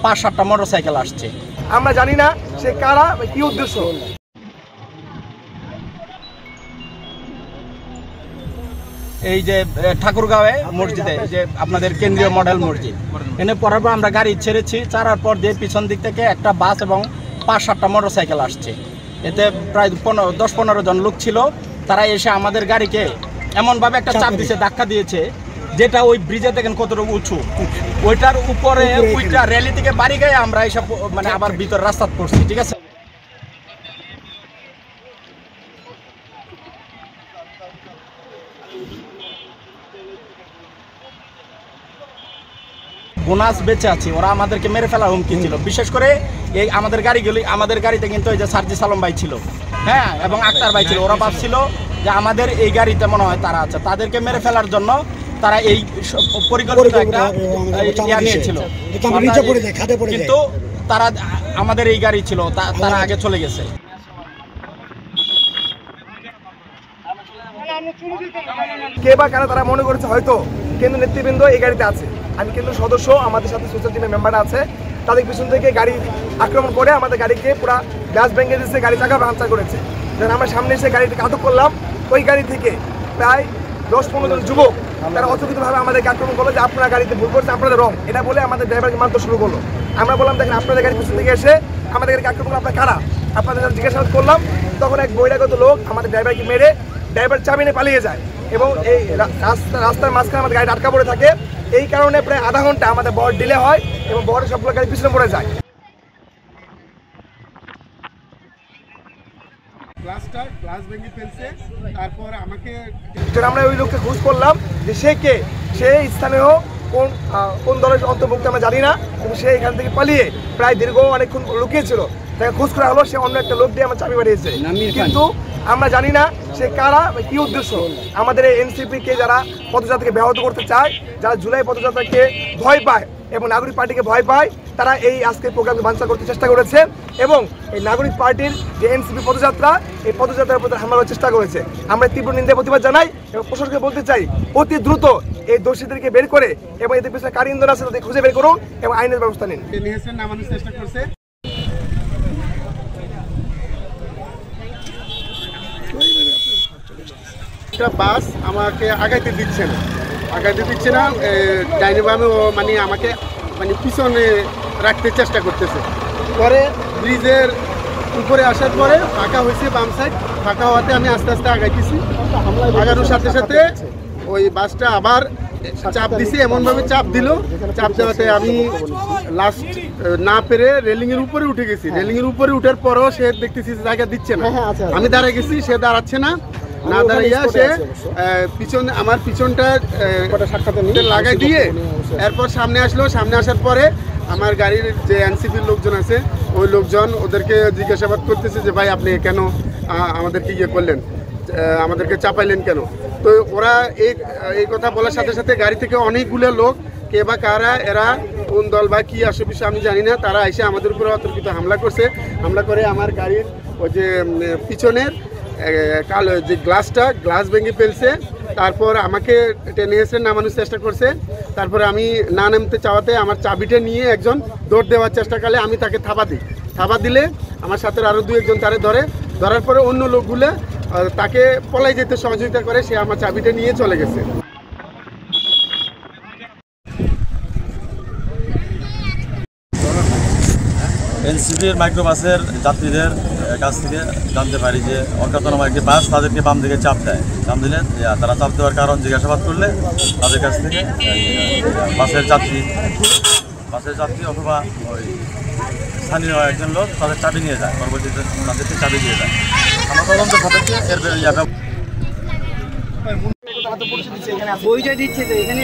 5-7টা motorcycle আসছে। আমরা জানি না সে কারা বা কি উদ্দেশ্য। এই যে ঠাকুরগাঁওয়ে মসজিদে যে আপনাদের কেন্দ্রীয় মডেল মসজিদ এনে পড়ার পর আমরা গাড়ি ছেড়েছি, ছাড়ার পর দিয়ে পিছন দিক থেকে একটা বাস এবং 5-7টা মোটরসাইকেল আসছে। এতে প্রায় 10-15 জন লোক ছিল। তারা এসে আমাদের গাড়িকে এমনভাবে একটা চাপ দিয়েছে, ধাক্কা দিয়েছে, যেটা ওই ব্রিজে দেখেন কতটুকু উঁচু, ওইটার উপরে ওইটা র্যালি থেকে বাড়ি গিয়ে আমরা এইসব মানে আবার ভিতর রাস্তা পড়ছি। ঠিক আছে, বোনাস বেঁচে আছি, ওরা আমাদেরকে মেরে ফেলার হুমকি ছিল। বিশেষ করে এই আমাদের গাড়িতে কিন্তু এই যে সার্জিস আলম ভাই ছিল, হ্যাঁ, এবং আক্তার ভাই ছিল। ওরা ভাবছিল যে আমাদের এই গাড়িতে মনে হয় তারা আছে, তাদেরকে মেরে ফেলার জন্য তারা এই পরিকল্পিত একটা ইয়া নিয়েছিল, কিন্তু তারা আমাদের এই গাড়ি ছিল, তারা আগে চলে গেছে। কে বা কারা তারা মনে করেছে হয়তো কেন্দ্র নেতৃবৃন্দ এই গাড়িতে আছে। আমি কেন্দ্র সদস্য, আমাদের সাথে সোশ্যাল টিমের মেম্বাররা আছে, তাদের পিছন থেকে গাড়ি আক্রমণ করে আমাদের গাড়িকে পুরো গ্লাস ভেঙে দিচ্ছে, গাড়ি চাকা ভাঙচুর করেছে। যখন আমরা সামনে এসে গাড়িটাকে আটক করলাম, ওই গাড়ি থেকে প্রায় 10-15 জন যুবক তারা অতর্কিতভাবে আমাদেরকে আক্রমণ করলো যে আপনারা গাড়িতে ভুল করছে, আপনাদের রং, এটা বলে আমাদের ড্রাইভারকে মারতে শুরু করলো। আমরা বললাম দেখেন আপনাদের গাড়ির পিছন থেকে এসে আমাদের গাড়িকে আক্রমণ করলো, আপনার কারা? আপনাদের জিজ্ঞাসাবাদ করলাম, তখন এক বহিরাগত লোক আমাদের ড্রাইভারকে মেরে ড্রাইভার চাবি নিয়ে পালিয়ে যায় এবং এই রাস্তার মাঝখানে আমাদের গাড়ি আটকা পড়ে থাকে। এই কারণে প্রায় আধা ঘন্টা আমাদের বহর ডিলে হয় এবং বহরের সবগুলো গাড়ি পিছনে পড়ে যায়। আমরা ওই লোককে খোঁজ করলাম যে সে কে, সে স্থানীয় কোন দলের অন্তর্ভুক্ত আমরা জানি না, কিন্তু সে এখান থেকে পালিয়ে প্রায় দীর্ঘ অনেকক্ষণ লুকিয়েছিল। তাকে খোঁজ করা হলো, সে অন্য একটা লোক দিয়ে আমার চাবি বাড়িয়েছে, কিন্তু আমরা জানি না সে কারা বা কি উদ্দেশ্য। আমাদের এই এনসিপিকে যারা পদযাত্রাকে ব্যাহত করতে চায়, যারা জুলাই পদযাত্রাকে ভয় পায় এবং নাগরিক পার্টিকে ভয় পায়, তারা এই আজকের প্রোগ্রামকে বানচাল করতে চেষ্টা করেছে এবং এই নাগরিক পার্টির যে এনসিপি পদযাত্রা, এই পদযাত্রার উপর হামলা করার চেষ্টা করেছে। আমরা তীব্র নিন্দা প্রতিবাদ জানাই এবং প্রশাসনকে বলতে চাই অতি দ্রুত এই দোষীদেরকে বের করে এবং এদের পিছনে কার ইন্ধন আছে তাদের খুঁজে বের করুন এবং আইনের ব্যবস্থা নিন। চেষ্টা করছে একটা বাস আমাকে আগাইতে দিচ্ছে না, ডাইনে বামে ও মানে আমাকে মানে পিছনে রাখতে চেষ্টা করতেছে। পরে ব্রিজের উপরে আসার পরে ফাঁকা হয়েছে, বাম সাইড ফাঁকা হওয়াতে আমি আস্তে আস্তে আগাইতেছি। আগানোর সাথে সাথে ওই বাসটা আবার চাপ দিছে, এমনভাবে চাপ দিল, চাপ দেওয়াতে আমি লাস্ট না পেরে রেলিংয়ের উপরে উঠে গেছি। রেলিংয়ের উপরে উঠার পরও সে দেখতেছি জায়গা দিচ্ছে না। আমি দাঁড়ায় গেছি, সে দাঁড়াচ্ছে না, না দাঁড়াইয়া সে পিছনে আমার পিছনটা লাগাই দিয়ে এরপর সামনে আসলো। সামনে আসার পরে আমার গাড়ির যে এনসিপির লোকজন আছে, ওই লোকজন ওদেরকে জিজ্ঞাসাবাদ করতেছে যে ভাই আপনি কেন আমাদেরকে ইয়ে করলেন, আমাদেরকে চাপাইলেন কেন। তো ওরা এই কথা বলার সাথে সাথে গাড়ি থেকে অনেকগুলো লোক, কে বা কারা, এরা কোন দল বা কী আসে বিষয় আমি জানি না, তারা এসে আমাদের উপরে অতর্কিত হামলা করছে। হামলা করে আমার গাড়ির ওই যে পিছনের যে গ্লাস ভেঙে ফেলছে। তারপর আমাকে টেনে এসে নামানোর চেষ্টা করছে। তারপরে আমি না নামতে চাওয়াতে আমার চাবিটা নিয়ে একজন দৌড় দেওয়ার চেষ্টা করলে আমি তাকে থাবা দিলে আমার সাথে আরও 2-1 তারে ধরার পরে অন্য লোকগুলো তাকে পলাই যেতে সহযোগিতা করে, সে আমার চাবিটা নিয়ে চলে গেছে। এনসিপির মাইক্রোবাসের যাত্রীদের কাছ থেকে জানতে পারি যে অজ্ঞাতনামা একটি বাস তাদেরকে বাম দিকে চাপ দেয়। চাপ দিলে তারা চাপ দেওয়ার কারণ জিজ্ঞাসাবাদ করলে তাদের কাছ থেকে বাসের যাত্রী অথবা ওই স্থানীয় একজন লোক তাদের চাবি নিয়ে যায়, পরবর্তীতে তাদেরকে চাবি দিয়ে যায়। আমরা তদন্ত সাপেক্ষে এর পরিচয় দিচ্ছে তো এখানে